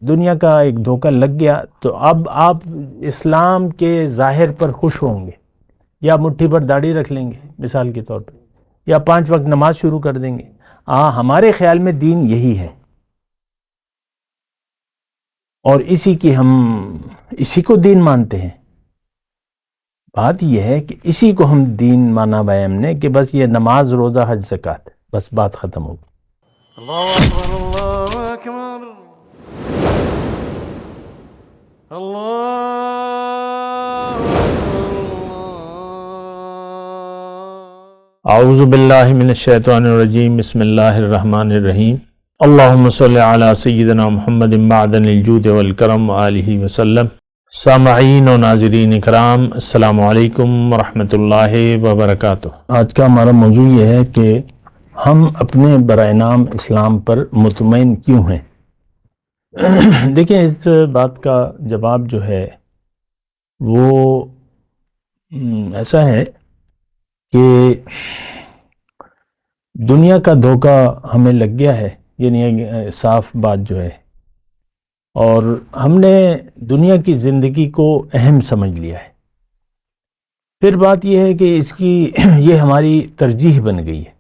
دنیا کا ایک دھوکہ لگ گیا تو اب آپ اسلام کے ظاہر پر خوش ہوں گے، یا مٹھی پر داڑھی رکھ لیں گے مثال کے طور پہ، یا 5 وقت نماز شروع کر دیں گے۔ ہمارے خیال میں دین یہی ہے، اور اسی کو دین مانتے ہیں۔ بات یہ ہے کہ اسی کو ہم دین مانا ہوا ہے ہم نے، کہ بس یہ نماز، روزہ، حج، زکوٰۃ، بس بات ختم ہوگی۔ اللہ اکبر، اللہ اکبر، اللہ اعوذ باللہ من الشیطان الرجیم، بسم اللہ الرحمن الرحیم۔ اللہم صلی علی سیدنا محمد معدن الجود والکرم آلہ وسلم۔ سامعین و ناظرین اکرام، السلام علیکم ورحمۃ اللہ وبرکاتہ۔ آج کا ہمارا موضوع یہ ہے کہ ہم اپنے برائے نام اسلام پر مطمئن کیوں ہیں؟ دیکھیں، اس بات کا جواب جو ہے وہ ایسا ہے کہ دنیا کا دھوکہ ہمیں لگ گیا ہے، یعنی صاف بات جو ہے، اور ہم نے دنیا کی زندگی کو اہم سمجھ لیا ہے۔ پھر بات یہ ہے کہ یہ ہماری ترجیح بن گئی ہے،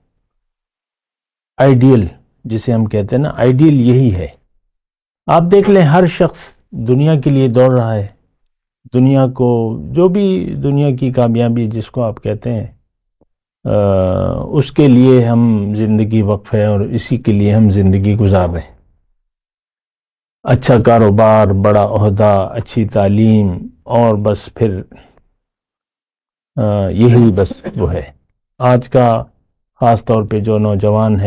آئیڈیل جسے ہم کہتے ہیں نا، آئیڈیل یہی ہے۔ آپ دیکھ لیں، ہر شخص دنیا کے لیے دوڑ رہا ہے، دنیا کو، جو بھی دنیا کی کامیابی جس کو آپ کہتے ہیں، اس کے لیے ہم زندگی وقف ہے، اور اسی کے لیے ہم زندگی گزار رہے ہیں۔ اچھا کاروبار، بڑا عہدہ، اچھی تعلیم، اور بس پھر یہی بس وہ ہے۔ آج کا خاص طور پہ جو نوجوان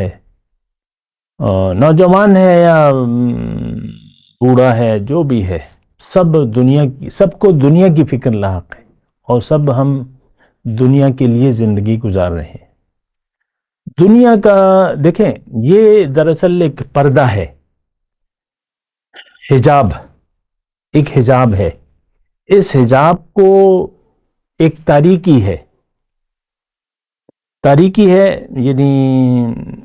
ہے یا بوڑھا ہے، جو بھی ہے، سب کو دنیا کی فکر لاحق ہے، اور سب ہم دنیا کے لیے زندگی گزار رہے ہیں۔ دنیا کا دیکھیں، یہ دراصل ایک پردہ ہے، حجاب، ایک حجاب ہے۔ اس حجاب کو ایک تاریکی ہے، یعنی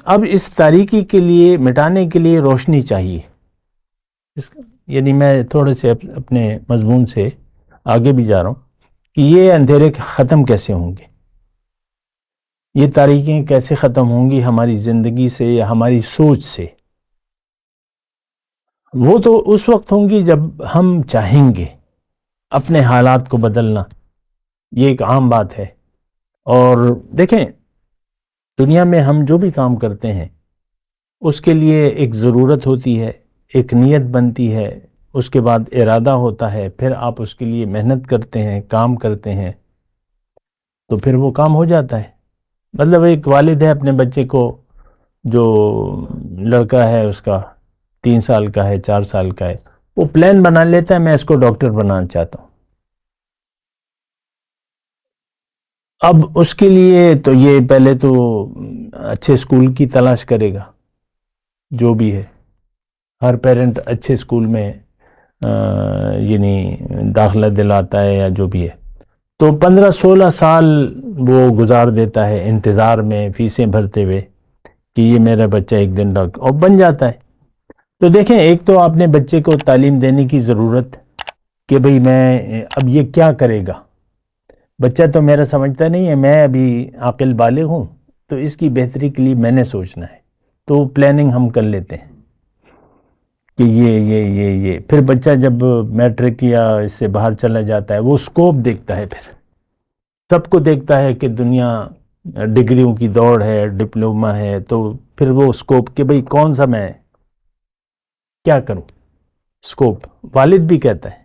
اب اس تاریکی کے لیے، مٹانے کے لیے روشنی چاہیے۔ یعنی میں تھوڑے سے اپنے مضمون سے آگے بھی جا رہا ہوں کہ یہ اندھیرے ختم کیسے ہوں گے، یہ تاریکیاں کیسے ختم ہوں گی ہماری زندگی سے یا ہماری سوچ سے۔ وہ تو اس وقت ہوں گی جب ہم چاہیں گے اپنے حالات کو بدلنا، یہ ایک عام بات ہے۔ اور دیکھیں، دنیا میں ہم جو بھی کام کرتے ہیں اس کے لیے ایک ضرورت ہوتی ہے، ایک نیت بنتی ہے، اس کے بعد ارادہ ہوتا ہے، پھر آپ اس کے لیے محنت کرتے ہیں، کام کرتے ہیں، تو پھر وہ کام ہو جاتا ہے۔ مطلب ایک والد ہے، اپنے بچے کو، جو لڑکا ہے اس کا 3 سال کا ہے، 4 سال کا ہے، وہ پلان بنا لیتا ہے، میں اس کو ڈاکٹر بنانا چاہتا ہوں۔ اب اس کے لیے تو یہ پہلے تو اچھے اسکول کی تلاش کرے گا، جو بھی ہے، ہر پیرنٹ اچھے اسکول میں یعنی داخلہ دلاتا ہے یا جو بھی ہے، تو 15-16 سال وہ گزار دیتا ہے انتظار میں، فیسیں بھرتے ہوئے کہ یہ میرا بچہ ایک دن ڈاکٹر، اور بن جاتا ہے۔ تو دیکھیں، ایک تو آپ نے بچے کو تعلیم دینے کی ضرورت کہ بھئی میں اب یہ کیا کرے گا، بچہ تو میرا سمجھتا نہیں ہے، میں ابھی عاقل بالغ ہوں، تو اس کی بہتری کے لیے میں نے سوچنا ہے، تو پلاننگ ہم کر لیتے ہیں کہ یہ پھر بچہ جب میٹرک یا اس سے باہر چلا جاتا ہے، وہ سکوپ دیکھتا ہے، پھر سب کو دیکھتا ہے کہ دنیا ڈگریوں کی دوڑ ہے، ڈپلومہ ہے، تو پھر وہ سکوپ کہ بھئی کون سا میں کیا کروں، سکوپ والد بھی کہتا ہے،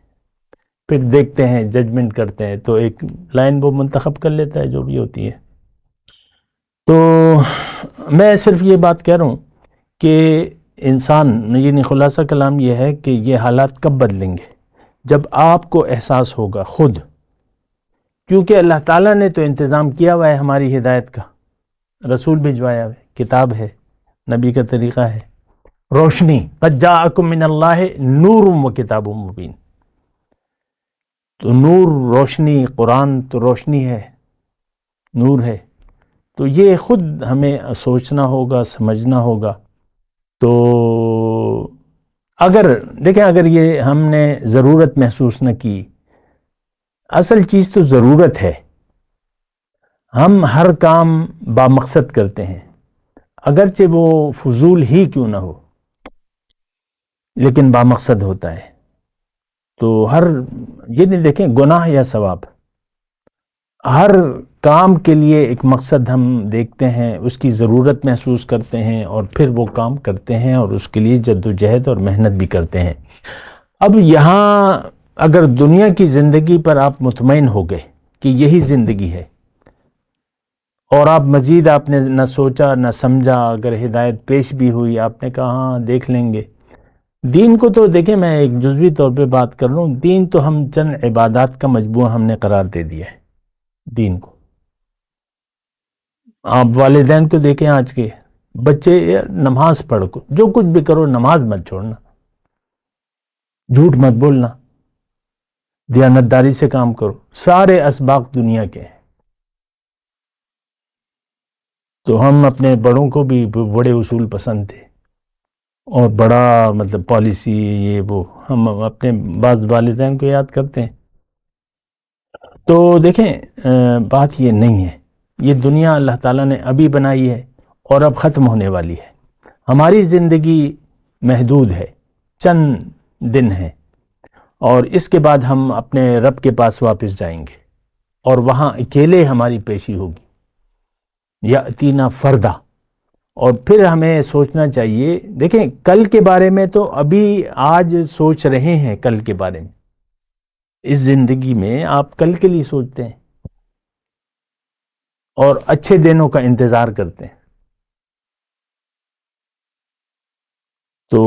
پھر دیکھتے ہیں، ججمنٹ کرتے ہیں، تو ایک لائن وہ منتخب کر لیتا ہے جو بھی ہوتی ہے۔ تو میں صرف یہ بات کہہ رہا ہوں کہ انسان، یعنی خلاصہ کلام یہ ہے کہ یہ حالات کب بدلیں گے؟ جب آپ کو احساس ہوگا خود، کیونکہ اللہ تعالیٰ نے تو انتظام کیا ہوا ہے ہماری ہدایت کا، رسول بھجوایا ہے، کتاب ہے، نبی کا طریقہ ہے، روشنی، قد جاءکم من اللہ نور و کتاب مبین، تو نور، روشنی، قرآن تو روشنی ہے، نور ہے، تو یہ خود ہمیں سوچنا ہوگا، سمجھنا ہوگا۔ تو اگر دیکھیں، اگر یہ ہم نے ضرورت محسوس نہ کی، اصل چیز تو ضرورت ہے. ہم ہر کام بامقصد کرتے ہیں، اگرچہ وہ فضول ہی کیوں نہ ہو لیکن بامقصد ہوتا ہے. تو ہر یہ نہیں دیکھیں گناہ یا ثواب، ہر کام کے لیے ایک مقصد ہم دیکھتے ہیں، اس کی ضرورت محسوس کرتے ہیں اور پھر وہ کام کرتے ہیں اور اس کے لیے جد و جہد اور محنت بھی کرتے ہیں. اب یہاں اگر دنیا کی زندگی پر آپ مطمئن ہو گئے کہ یہی زندگی ہے اور آپ مزید آپ نے نہ سوچا نہ سمجھا، اگر ہدایت پیش بھی ہوئی آپ نے کہا ہاں دیکھ لیں گے. دین کو تو دیکھیں، میں ایک جزوی طور پہ بات کر رہا ہوں، دین تو ہم چند عبادات کا مجموعہ ہم نے قرار دے دیا ہے. دین کو آپ والدین کو دیکھیں، آج کے بچے نماز پڑھ کو جو کچھ بھی کرو نماز مت چھوڑنا، جھوٹ مت بولنا، دیانتداری سے کام کرو، سارے اسباق دنیا کے ہیں. تو ہم اپنے بڑوں کو بھی بڑے اصول پسند تھے اور بڑا مطلب پالیسی یہ وہ، ہم اپنے بعض والدین کو یاد کرتے ہیں. تو دیکھیں بات یہ نہیں ہے، یہ دنیا اللہ تعالیٰ نے ابھی بنائی ہے اور اب ختم ہونے والی ہے. ہماری زندگی محدود ہے، چند دن ہے، اور اس کے بعد ہم اپنے رب کے پاس واپس جائیں گے اور وہاں اکیلے ہماری پیشی ہوگی، یاتینا فردا. اور پھر ہمیں سوچنا چاہیے، دیکھیں کل کے بارے میں تو ابھی آج سوچ رہے ہیں، کل کے بارے میں اس زندگی میں آپ کل کے لیے سوچتے ہیں اور اچھے دنوں کا انتظار کرتے ہیں. تو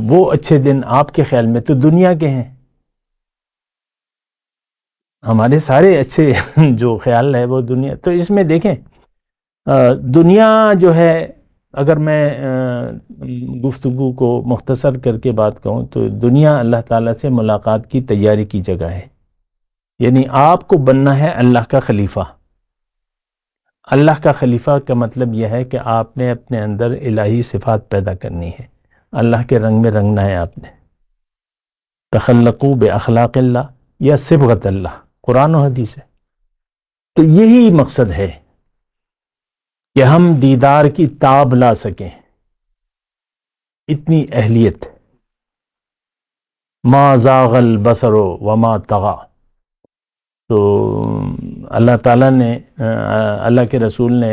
وہ اچھے دن آپ کے خیال میں تو دنیا کے ہیں، ہمارے سارے اچھے جو خیال ہے وہ دنیا. تو اس میں دیکھیں دنیا جو ہے، اگر میں گفتگو کو مختصر کر کے بات کہوں تو دنیا اللہ تعالیٰ سے ملاقات کی تیاری کی جگہ ہے. یعنی آپ کو بننا ہے اللہ کا خلیفہ. اللہ کا خلیفہ کا مطلب یہ ہے کہ آپ نے اپنے اندر الہی صفات پیدا کرنی ہے، اللہ کے رنگ میں رنگنا ہے. آپ نے تخلقوا باخلاق اللہ یا صبغت اللہ، قرآن و حدیث ہے. تو یہی مقصد ہے کہ ہم دیدار کی تاب لا سکیں، اتنی اہلیت. ما زاغ البصر وما طغى. تو اللہ تعالیٰ نے اللہ کے رسول نے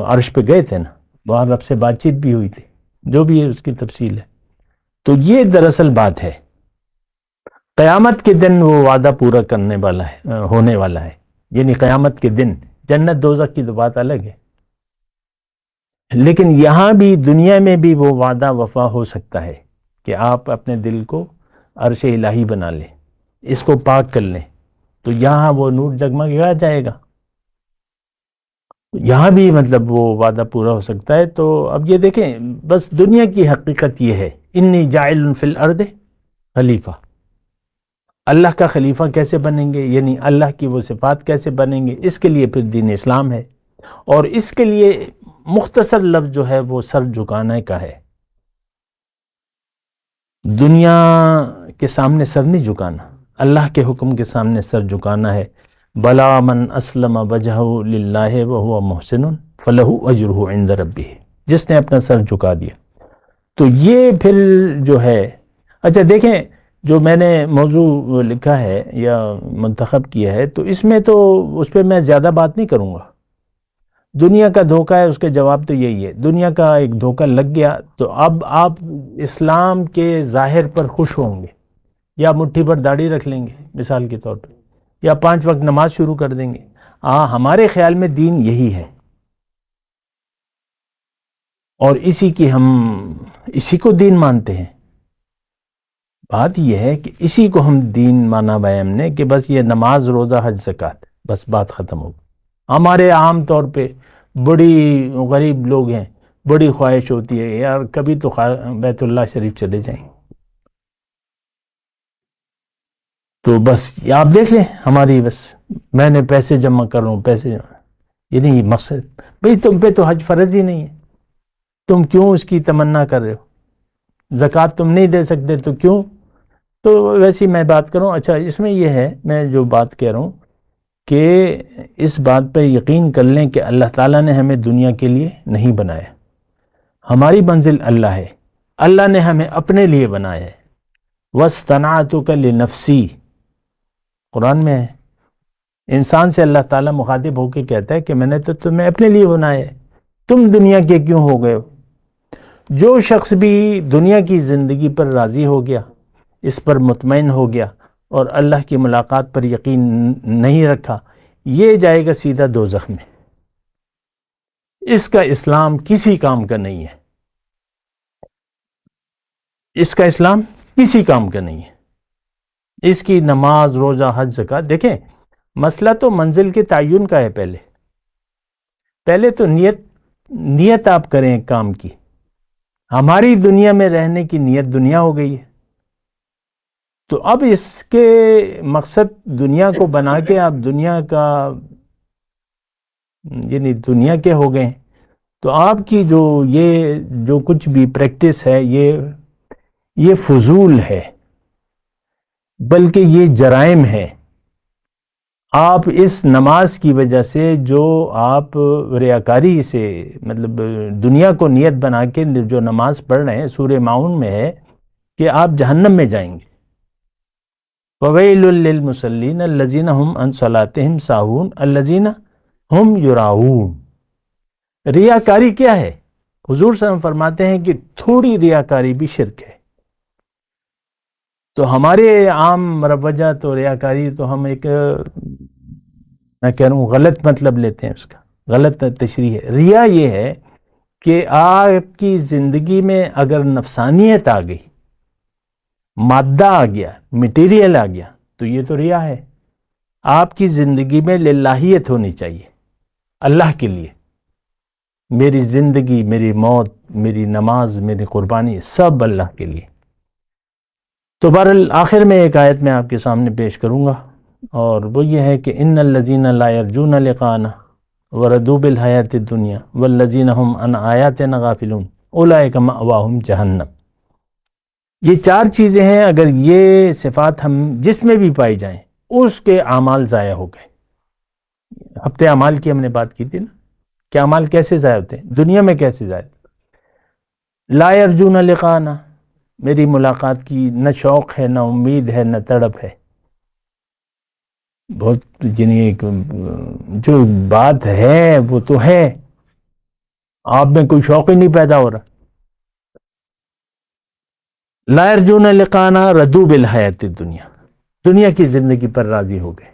عرش پہ گئے تھے نا، وہاں رب سے بات چیت بھی ہوئی تھی، جو بھی ہے اس کی تفصیل ہے. تو یہ دراصل بات ہے، قیامت کے دن وہ وعدہ پورا کرنے والا ہے، ہونے والا ہے. یعنی قیامت کے دن جنت دوزخ کی تو بات الگ ہے، لیکن یہاں بھی دنیا میں بھی وہ وعدہ وفا ہو سکتا ہے کہ آپ اپنے دل کو عرش الہی بنا لیں، اس کو پاک کر لیں، تو یہاں وہ نور جگمگا جائے گا. یہاں بھی مطلب وہ وعدہ پورا ہو سکتا ہے. تو اب یہ دیکھیں، بس دنیا کی حقیقت یہ ہے، انی جاعل فی الارض خلیفہ. اللہ کا خلیفہ کیسے بنیں گے، یعنی اللہ کی وہ صفات کیسے بنیں گے، اس کے لیے پھر دین اسلام ہے. اور اس کے لیے مختصر لفظ جو ہے وہ سر جھکانے کا ہے. دنیا کے سامنے سر نہیں جھکانا، اللہ کے حکم کے سامنے سر جھکانا ہے. بلا من اسلم وجہہ للہ وہو محسن فلہ اجرہ عند ربہ، جس نے اپنا سر جھکا دیا. تو یہ پھر جو ہے، اچھا دیکھیں جو میں نے موضوع لکھا ہے یا منتخب کیا ہے، تو اس میں تو اس پہ میں زیادہ بات نہیں کروں گا. دنیا کا دھوکہ ہے، اس کے جواب تو یہی ہے، دنیا کا ایک دھوکہ لگ گیا تو اب آپ اسلام کے ظاہر پر خوش ہوں گے، یا مٹھی پر داڑھی رکھ لیں گے مثال کے طور پہ، یا 5 وقت نماز شروع کر دیں گے. ہمارے خیال میں دین یہی ہے، اور اسی کو دین مانتے ہیں. بات یہ ہے کہ اسی کو ہم دین مانا ہے ہم نے، کہ بس یہ نماز روزہ حج زکوٰۃ، بس بات ختم ہو گئی. ہمارے عام طور پہ بڑی غریب لوگ ہیں، بڑی خواہش ہوتی ہے یار کبھی تو بیت اللہ شریف چلے جائیں. تو بس یہ آپ دیکھ لیں ہماری، بس میں نے پیسے جمع کر رہا ہوں، پیسے جمع. یہ نہیں مقصد. بھئی تم پہ تو حج فرض ہی نہیں ہے، تم کیوں اس کی تمنا کر رہے ہو؟ زکوٰۃ تم نہیں دے سکتے تو کیوں؟ تو ویسی میں بات کروں. اچھا اس میں یہ ہے، میں جو بات کہہ رہا ہوں کہ اس بات پہ یقین کر لیں کہ اللہ تعالیٰ نے ہمیں دنیا کے لیے نہیں بنایا. ہماری منزل اللہ ہے، اللہ نے ہمیں اپنے لیے بنایا ہے. وَاصْطَنَعْتُكَ لِنَفْسِي قرآن میں ہے. انسان سے اللہ تعالیٰ مخاطب ہو کے کہتا ہے کہ میں نے تو تمہیں اپنے لیے بنایا ہے، تم دنیا کے کیوں ہو گئے ہو؟ جو شخص بھی دنیا کی زندگی پر راضی ہو گیا، اس پر مطمئن ہو گیا اور اللہ کی ملاقات پر یقین نہیں رکھا، یہ جائے گا سیدھا دوزخ میں. اس کا اسلام کسی کام کا نہیں ہے، اس کا اسلام کسی کام کا نہیں ہے. اس کی نماز، روزہ، حج، زکوٰۃ، دیکھیں مسئلہ تو منزل کے تعین کا ہے. پہلے تو نیت آپ کریں ایک کام کی. ہماری دنیا میں رہنے کی نیت دنیا ہو گئی ہے، تو اب اس کے مقصد دنیا کو بنا کے آپ دنیا کا یعنی دنیا کے ہو گئے. تو آپ کی جو کچھ بھی پریکٹس ہے یہ فضول ہے، بلکہ یہ جرائم ہے. آپ اس نماز کی وجہ سے جو آپ ریاکاری سے مطلب دنیا کو نیت بنا کے جو نماز پڑھ رہے ہیں، سورہ ماؤن میں ہے کہ آپ جہنم میں جائیں گے. وَوَيْلٌ لِّلْمُصَلِّينَ الَّذِينَ هُمْ عَنْ صَلَاتِهِمْ سَاهُونَ الَّذِينَ هُمْ يُرَاءُونَ. ریاکاری کیا ہے؟ حضور صلی اللہ علیہ وسلم فرماتے ہیں کہ تھوڑی ریاکاری بھی شرک ہے. تو ہمارے عام مروجہ تو ریاکاری تو ہم ایک میں کہہ رہا ہوں غلط مطلب لیتے ہیں، اس کا غلط تشریح ہے. ریا یہ ہے کہ آپ کی زندگی میں اگر نفسانیت آ گئی، مادہ آ گیا، مٹیریل آ گیا، تو یہ تو ریا ہے. آپ کی زندگی میں للہیت ہونی چاہیے، اللہ کے لیے. میری زندگی، میری موت، میری نماز، میری قربانی سب اللہ کے لیے. تو بہرحال آخر میں ایک آیت میں آپ کے سامنے پیش کروں گا، اور وہ یہ ہے کہ ان الذین لا یرجون لقاءنا وردوا بالحیاۃ الدنیا والذین هم عن آیاتنا غافلون اولئک مأواہم جہنم. یہ چار چیزیں ہیں، اگر یہ صفات ہم جس میں بھی پائی جائیں اس کے اعمال ضائع ہو گئے. ہفتے اعمال کی ہم نے بات کی تھی نا، کہ اعمال کیسے ضائع ہوتے ہیں، دنیا میں کیسے ضائع ہوتے ہیں. لا یرجون لقاءنا، میری ملاقات کی نہ شوق ہے، نہ امید ہے، نہ تڑپ ہے. بہت یعنی جو بات ہے وہ تو ہے، آپ میں کوئی شوق ہی نہیں پیدا ہو رہا. لا یرجون لقاءنا رضوا بالحیاۃ الدنیا، دنیا کی زندگی پر راضی ہو گئے،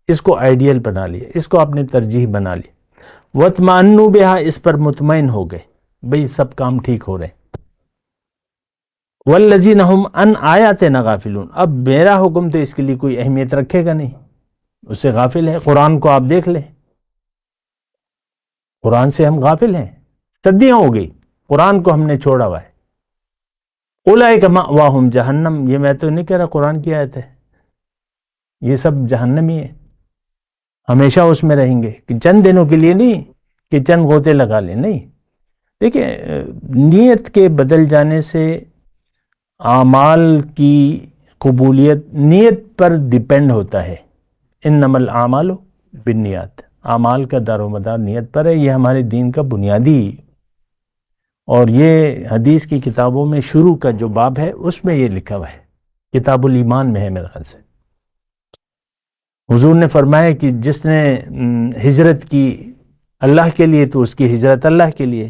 اس کو آئیڈیل بنا لیا، اس کو اپنے ترجیح بنا لی. واطمأنوا بہا، اس پر مطمئن ہو گئے، بھئی سب کام ٹھیک ہو رہے. والذین هم عن آیاتنا غافلون، اب میرا حکم تو اس کے لیے کوئی اہمیت رکھے گا نہیں، اس سے غافل ہے. قرآن کو آپ دیکھ لیں، قرآن سے ہم غافل ہیں، صدیاں ہو گئی قرآن کو ہم نے چھوڑا ہوا ہے. اولئک مأواہم جہنم، یہ میں تو نہیں کہہ رہا قرآن کی آیت ہے، یہ سب جہنمی ہے، ہمیشہ اس میں رہیں گے. کہ چند دنوں کے لیے نہیں کہ چند غوطے لگا لیں، نہیں. دیکھیں نیت کے بدل جانے سے اعمال کی قبولیت نیت پر ڈیپینڈ ہوتا ہے. انما الاعمال بالنیات، اعمال کا دار و مدار نیت پر ہے. یہ ہمارے دین کا بنیادی، اور یہ حدیث کی کتابوں میں شروع کا جو باب ہے اس میں یہ لکھا ہوا ہے، کتاب الایمان میں ہے میرے خیال سے. حضور نے فرمایا کہ جس نے ہجرت کی اللہ کے لیے تو اس کی ہجرت اللہ کے لیے،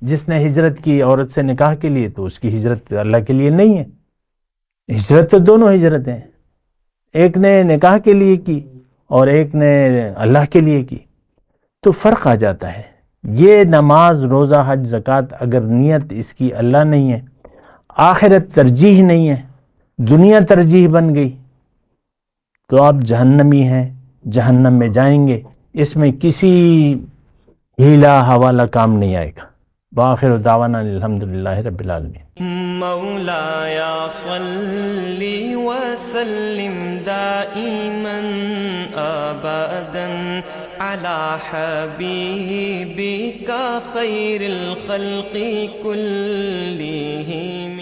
جس نے ہجرت کی عورت سے نکاح کے لیے تو اس کی ہجرت اللہ کے لیے نہیں ہے. ہجرت تو دونوں ہجرتیں ہیں، ایک نے نکاح کے لیے کی اور ایک نے اللہ کے لیے کی، تو فرق آ جاتا ہے. یہ نماز، روزہ، حج، زکوٰۃ اگر نیت اس کی اللہ نہیں ہے، آخرت ترجیح نہیں ہے، دنیا ترجیح بن گئی، تو آپ جہنمی ہیں، جہنم میں جائیں گے. اس میں کسی ہیلا حوالہ کام نہیں آئے گا. وآخر دعوانا الحمدللہ رب العالمین. مولایا صلی وسلم دائما ابدا على حبیبک خیر الخلق کلہم.